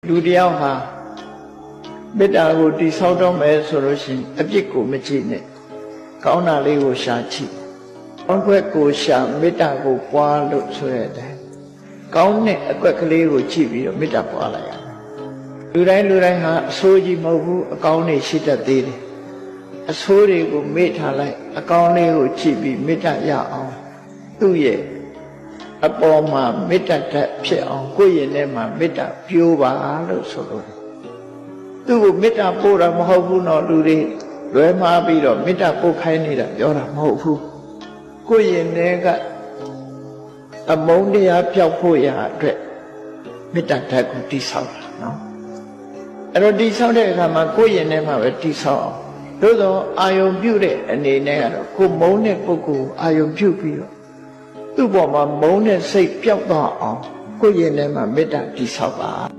လူတယောက်ဟာမေတ္တာကိုတည်ဆောက်တော့မယ်ဆိုလို့ရှိရင်အပြစ်ကိုမကြည့်နဲ့ကောင်းတာလေးကိုရှာကြည့်ကောင်းခွက်ကိုရှာမေတ္တာကိုပွားလို့ဆိုရတဲ့ကောင်းတဲ့အကွက်ကလေးကိုကြည့်ပြီးတော့မေတ္တာပွားလိုက်ရတယ်လူတိုင်းဟာအဆိုးကြီးမဟုတ်ဘူးအကောင်းတွေရှိတတ်သေးတယ်အဆိုးတွေကိုမေ့ထားလိုက်အကောင်းလေးကိုကြည့်ပြီးမေတ္တာရအောင်သူ့ရဲ့အပေါ်မှာမေတ္တာတက်ဖြစ်အောင်ကိုယ့်ရင်ထဲမှာမေတ္တာပြိုးပါလို့ဆိုလို့သူ့ကိုမေတ္တာပို့တာမဟုတ်ဘူးနော်လူတွေလွဲမှားပြီးတော့မေတ္တာပို့ခိုင်းနေတာပြောတာမဟုတ်ဘူးကိုယ့်ရင်ထဲကအမုန်းတရားပျောက်ဖို့ရာအတွက်မေတ္တာတက်ကိုတည်ဆောက်တာနော်အဲ့တော့တည်ဆောက်တဲ့အခါမှာကိုယ့်ရင်ထဲမှာပဲတည်ဆောက်အောင်သို့တော့အာယုံပြုတဲ့အနေနဲ့ကတော့ကိုမုန်းတဲ့ပုဂ္ဂိုလ်အာယုံပြုပြီးတော့သူ့ပေါ်မှာမုန်းတဲ့စိတ်ပျောက်သွားအောင်ကိုယ့်ရင်ထဲမှာမေတ္တာတည်ဆောက်ပါ